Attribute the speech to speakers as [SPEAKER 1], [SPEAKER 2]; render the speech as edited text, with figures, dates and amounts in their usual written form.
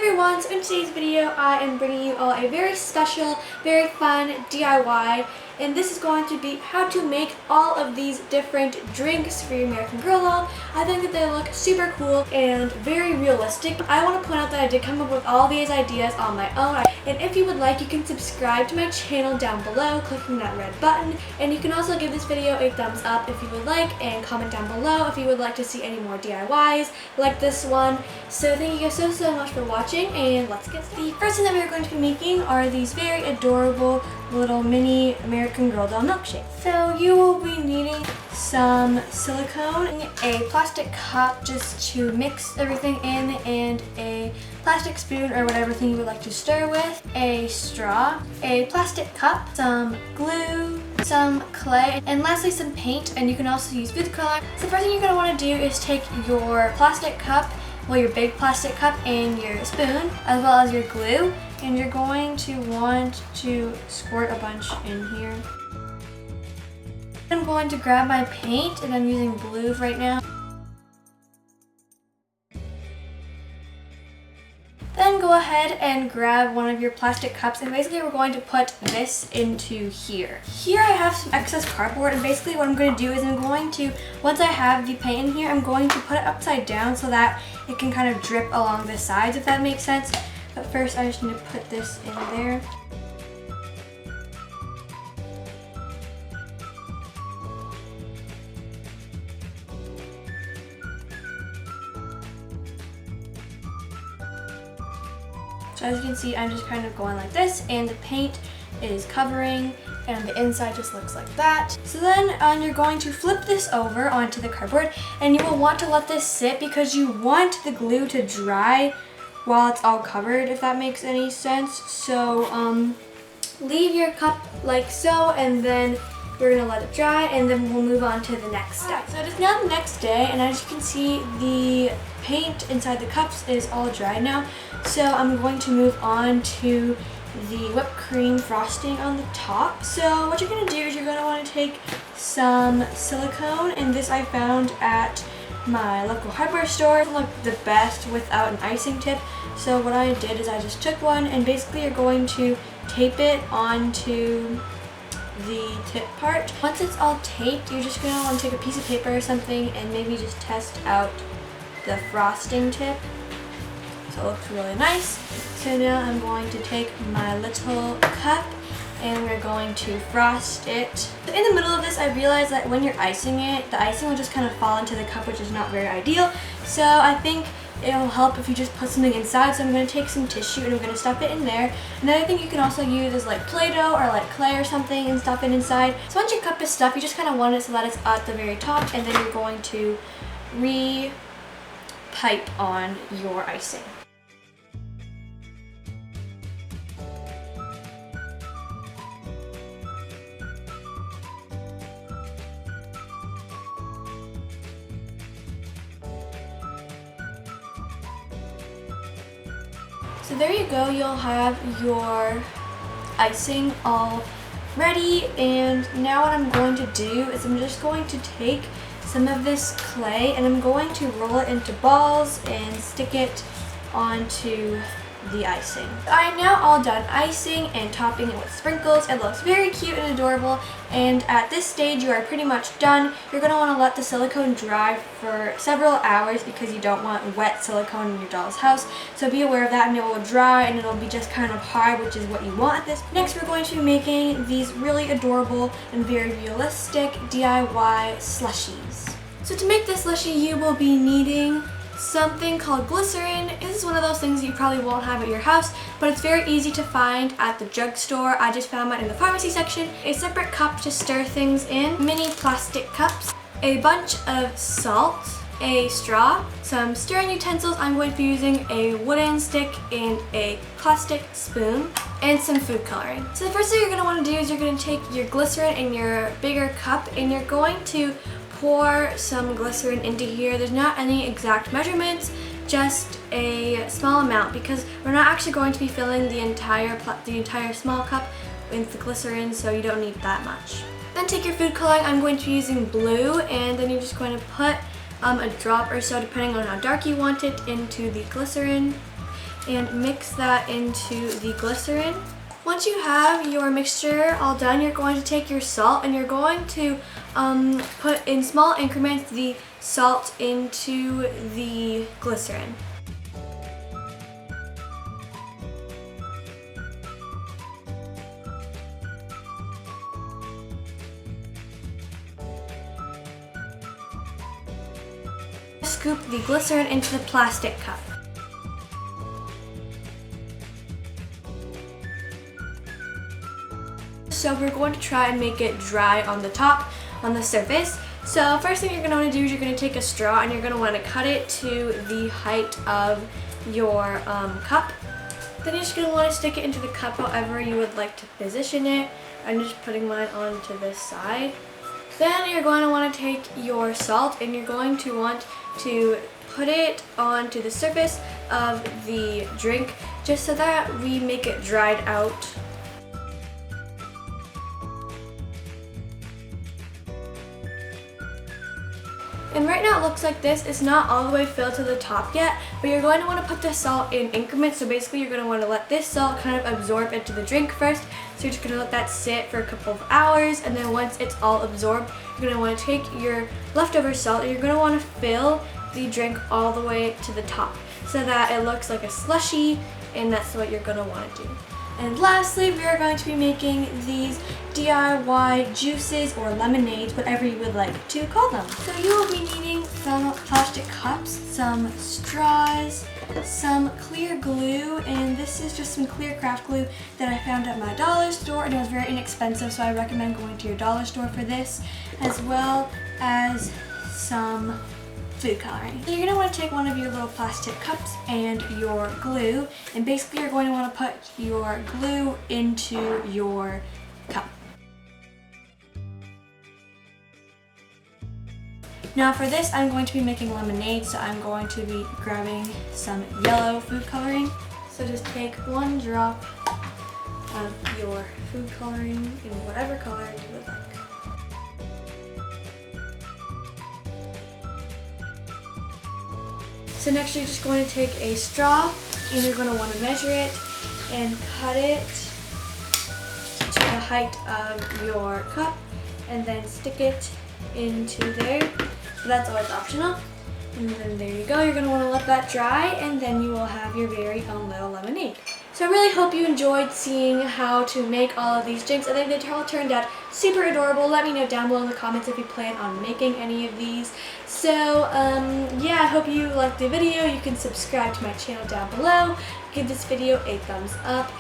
[SPEAKER 1] everyone, so in today's video I am bringing you all a very special, very fun DIY, and this is going to be how to make all of these different drinks for your American Girl doll. I think that they look super cool and very realistic. I want to point out that I did come up with all these ideas on my own, and if you would like, you can subscribe to my channel down below clicking that red button, and you can also give this video a thumbs up if you would like, and comment down below if you would like to see any more DIYs like this one. So thank you guys so much for watching, and let's get started. The first thing that we are going to be making are these very adorable little mini American Girl doll milkshakes. So you will be needing some silicone, a plastic cup just to mix everything in, and a plastic spoon or whatever thing you would like to stir with, a straw, a plastic cup, some glue, some clay, and lastly some paint, and you can also use food color. So the first thing you're going to want to do is take your plastic cup, your big plastic cup, and your spoon, as well as your glue, and you're going to want to squirt a bunch in here. I'm going to grab my paint, and I'm using blue right now. Then go ahead and grab one of your plastic cups, and basically we're going to put this into here. Here I have some excess cardboard, and basically what I'm going to do is I'm going to, once I have the paint in here, I'm going to put it upside down so that it can kind of drip along the sides, if that makes sense. But first I just need to put this in there. So as you can see, I'm just kind of going like this, and the paint is covering, and the inside just looks like that. So then you're going to flip this over onto the cardboard, and you will want to let this sit because you want the glue to dry while it's all covered, if that makes any sense. So leave your cup like so, and then we're gonna let it dry, and then we'll move on to the next step. So it is now the next day, and as you can see, the paint inside the cups is all dry now. So I'm going to move on to the whipped cream frosting on the top. So what you're gonna do is you're gonna want to take some silicone, and this I found at my local hardware store. It doesn't look the best without an icing tip. So what I did is I just took one, and basically you're going to tape it onto the tip part. Once it's all taped, you're just going to want to take a piece of paper or something and maybe just test out the frosting tip. So it looks really nice. So now I'm going to take my little cup, and we're going to frost it. So in the middle of this, I realized that when you're icing it, the icing will just kind of fall into the cup, which is not very ideal. So I think it'll help if you just put something inside. So I'm going to take some tissue, and I'm going to stuff it in there. Another thing you can also use is like Play-Doh or like clay or something, and stuff it inside. So once your cup is stuffed, you just kind of want it so that it's at the very top, and then you're going to re-pipe on your icing. So there you go, you'll have your icing all ready, and now what I'm going to do is I'm just going to take some of this clay, and I'm going to roll it into balls and stick it onto the icing. I am now all done icing and topping it with sprinkles. It looks very cute and adorable, and at this stage you are pretty much done. You're going to want to let the silicone dry for several hours because you don't want wet silicone in your doll's house. So be aware of that, and it will dry and it'll be just kind of hard, which is what you want at this. Next, we're going to be making these really adorable and very realistic DIY slushies. So to make this slushie, you will be needing something called glycerin. This is one of those things that you probably won't have at your house, but it's very easy to find at the drugstore. I just found mine in the pharmacy section. A separate cup to stir things in, mini plastic cups, a bunch of salt, a straw, some stirring utensils. I'm going to be using a wooden stick and a plastic spoon, and some food coloring. So the first thing you're going to want to do is you're going to take your glycerin in your bigger cup, and you're going to pour some glycerin into here. There's not any exact measurements, just a small amount, because we're not actually going to be filling the entire small cup with the glycerin, so you don't need that much. Then take your food coloring. I'm going to be using blue, and then you're just going to put a drop or so, depending on how dark you want it, into the glycerin. and mix that into the glycerin. Once you have your mixture all done, you're going to take your salt and you're going to put in small increments the salt into the glycerin. Scoop the glycerin into the plastic cup. So we're going to try and make it dry on the top, on the surface. So first thing you're going to want to do is you're going to take a straw and you're going to want to cut it to the height of your cup. Then you're just going to want to stick it into the cup however you would like to position it. I'm just putting mine onto this side. Then you're going to want to take your salt and you're going to want to put it onto the surface of the drink just so that we make it dried out. And right now it looks like this. It's not all the way filled to the top yet, but you're going to want to put the salt in increments. So basically you're going to want to let this salt kind of absorb into the drink first. So you're just going to let that sit for a couple of hours, and then once it's all absorbed, you're going to want to take your leftover salt and you're going to want to fill the drink all the way to the top so that it looks like a slushie, and that's what you're going to want to do. And lastly, we are going to be making these DIY juices or lemonades, whatever you would like to call them. So you will be needing some plastic cups, some straws, some clear glue, and this is just some clear craft glue that I found at my dollar store, and it was very inexpensive, so I recommend going to your dollar store for this, as well as some food coloring. So you're going to want to take one of your little plastic cups and your glue, and basically you're going to want to put your glue into your cup. Now for this, I'm going to be making lemonade, so I'm going to be grabbing some yellow food coloring. So just take one drop of your food coloring in whatever color you would like. So next you're just going to take a straw and you're going to want to measure it and cut it to the height of your cup and then stick it into there. So that's always optional. And then there you go. You're going to want to let that dry, and then you will have your very own little lemonade. So I really hope you enjoyed seeing how to make all of these drinks. I think they all turned out super adorable. Let me know down below in the comments if you plan on making any of these. So yeah, I hope you liked the video. You can subscribe to my channel down below. Give this video a thumbs up.